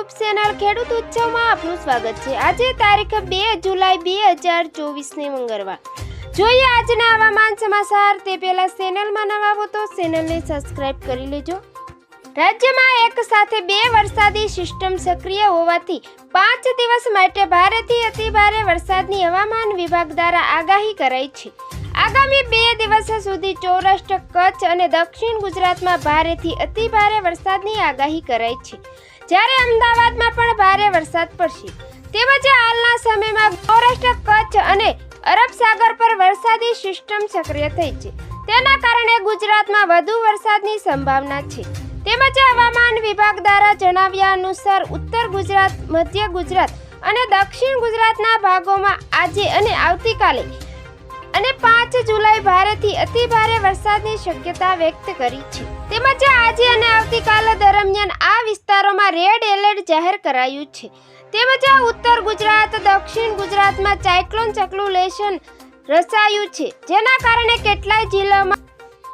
YouTube channel ખેડૂત ઉત્સવમાં આપનું સ્વાગત છે। આજે તારીખ 2 જુલાઈ 2024 મંગળવાર। જોઈએ આજના હવામાન સમાચાર। તે પહેલા ચેનલમાં નવા હો તો ચેનલને સબસ્ક્રાઇબ કરી લેજો। રાજ્યમાં એક સાથે બે વરસાદી સિસ્ટમ સક્રિય હોવાથી 5 દિવસ માટે ભારેથી અતિભારે વરસાદની હવામાન વિભાગ દ્વારા આગાહી કરાઈ છે। આગામી 2 દિવસ સુધી સૌરાષ્ટ્ર, કચ્છ અને દક્ષિણ ગુજરાતમાં ભારેથી અતિભારે વરસાદની આગાહી કરાઈ છે, જ્યારે અમદાવાદમાં પણ ભારે વરસાદ પડશે। તેમજ હાલના સમયમાં સૌરાષ્ટ્ર, કચ્છ અને અરબ સાગર પર વરસાદી સિસ્ટમ સક્રિય થઈ છે, તેના કારણે ગુજરાતમાં વધુ વરસાદની સંભાવના છે। તેમજ હવામાન વિભાગ દ્વારા જણાવ્યા અનુસાર ઉત્તર ગુજરાત, મધ્ય ગુજરાત અને દક્ષિણ ગુજરાતના ભાગોમાં આજે અને આવતીકાલે અને 5 જુલાઈ ભારેથી અતિભારે વરસાદની શક્યતા વ્યક્ત કરી છે। તેમજ આજે અને આવતીકાલ દરમિયાન આ વિસ્તારોમાં રેડ એલર્ટ જાહેર કરાયું છે। તેમજ ઉત્તર ગુજરાત, દક્ષિણ ગુજરાતમાં સાયક્લોન સર્ક્યુલેશન રચાયું છે, જેના કારણે કેટલાય જિલ્લામાં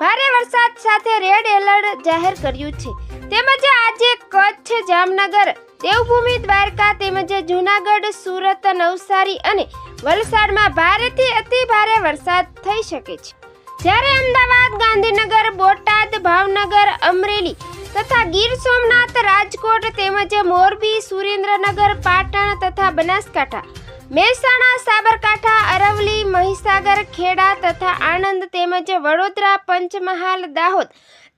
ભારે વરસાદ સાથે રેડ એલર્ટ જાહેર કર્યું છે। તેમજ આજે કચ્છ, જામનગર, દેવભૂમિ, દ્વારકા તેમજ જૂનાગઢ, સુરત, નવસારી અને વલસાડમાં ભારેથી અતિભારે વરસાદ થઈ શકે છે, જ્યારે અમદાવાદ, ગાંધીનગર, બોટાદ, ભાવનગર, અમરેલી તથા ગીર સોમનાથ, રાજકોટ તેમજ મોરબી, સુરેન્દ્રનગર, પાટણ તથા બનાસકાંઠા, મહેસાણા, સાબરકાંઠા, અરવલ્લી, મહીસાગર, ખેડા તથા આણંદ તેમજ વડોદરા, પંચમહાલ, દાહોદ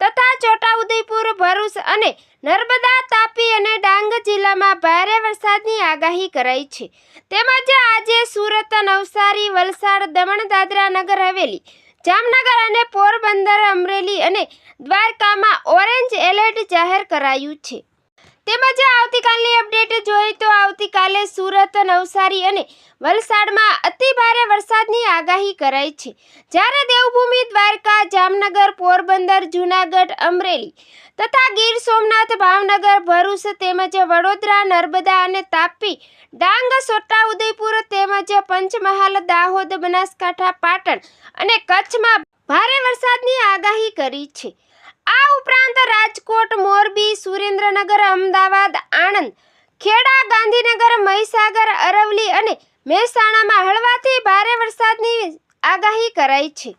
તથા છોટાઉદેપુર, ભરૂચ અને નર્મદા, તાપી અને ડાંગ જિલ્લામાં ભારે વરસાદની આગાહી કરાઈ છે। તેમજ આજે સુરત, નવસારી, વલસાડ, દમણ, દાદરા નગર હવેલી, જામનગર અને પોરબંદર, અમરેલી અને દ્વારકામાં ઓરેન્જ એલર્ટ જાહેર કરાયું છે। તેમજ આવતીકાલની અપડેટ જોઈએ તો આવતીકાલે સુરત, નવસારી અને વલસાડમાં અતિભારે વરસાદની આગાહી કરાઈ છે, જ્યારે દેવભૂમિ, દ્વારકા, જામનગર, પોરબંદર, જૂનાગઢ, અમરેલી તથા ગીર સોમનાથ, ભાવનગર, ભરૂચ તેમજ વડોદરા, નર્મદા અને તાપી, ડાંગ, છોટાઉદેપુર તેમજ પંચમહાલ, દાહોદ, બનાસકાંઠા, પાટણ અને કચ્છમાં ભારે વરસાદની આગાહી કરી છે। આ ઉપરાંત રાજકોટ, મોરબી, સુરેન્દ્રનગર, અમદાવાદ, આણંદ, ખેડા, ગાંધીનગર, મહીસાગર, અરવલ્લી અને મહેસાણામાં હળવાથી ભારે વરસાદની આગાહી કરાઈ છે।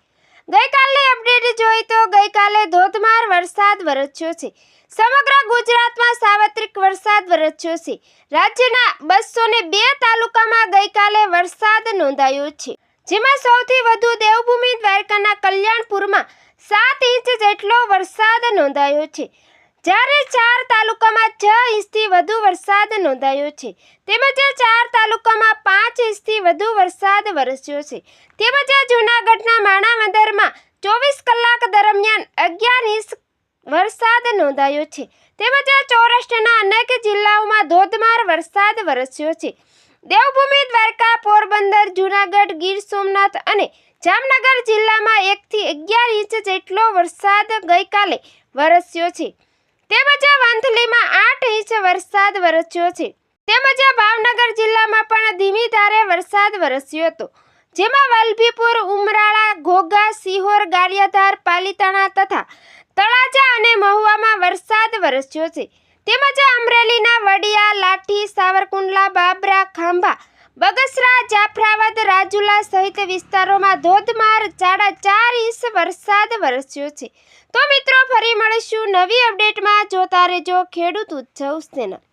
ગઈકાલની અપડેટ જોઈએ તો ગઈકાલે ધોધમાર વરસાદ વરસ્યો છે। સમગ્ર ગુજરાતમાં સાર્વત્રિક વરસાદ વરસ્યો છે। રાજ્યના 202 તાલુકામાં ગઈકાલે વરસાદ નોંધાયો છે, જેમાં સૌથી વધુ દેવભૂમિ દ્વારકાના કલ્યાણપુરમાં 7 ઇંચ જેટલો વરસાદ નોંધાયો છે, જ્યારે 4 તાલુકામાં 6 ઇંચથી વધુ વરસાદ નોંધાયો છે। તેમજ 4 તાલુકામાં 5 ઇંચથી વધુ વરસાદ વરસ્યો છે। તેમજ જૂનાગઢના માણાવદરમાં 24 કલાક દરમિયાન 11 ઇંચ વરસાદ નોંધાયો છે। તેમજ સૌરાષ્ટ્રના અનેક જિલ્લાઓમાં ધોધમાર વરસાદ વરસ્યો છે। દેવભૂમિ, દ્વારકા, પોરબંદર, જૂનાગઢ, ગીર સોમનાથ અને જામનગર જિલ્લામાં 1 થી 11 ઇંચ જેટલો વરસાદ ગઈકાલે વરસ્યો છે। તેમજ વંથલીમાં 8 ઇંચ વરસાદ વરસ્યો છે। તેમજ ભાવનગર જિલ્લામાં પણ ધીમી ધારે વરસાદ વરસ્યો હતો, જેમાં વલભીપુર, ઉમરાળા, ઘોઘા, સિહોર, ગારિયાધાર, પાલીતાણા તથા તળાજા અને મહુવામાં વરસાદ વરસ્યો છે। તેમજ અમરેલીના વડિયા, લાઠી, સાવરકુંડલા, બાબરા, ખાંભા, બગસરા, જાફરાબાદ, રાજુલા સહિત વિસ્તારોમાં ધોધમાર 4.5 ઇંચ વરસાદ વરસ્યો છે। તો મિત્રો, ફરી મળીશું નવી અપડેટમાં। જોતા રહેજો ખેડૂત ઉત્સવ ચેનલ।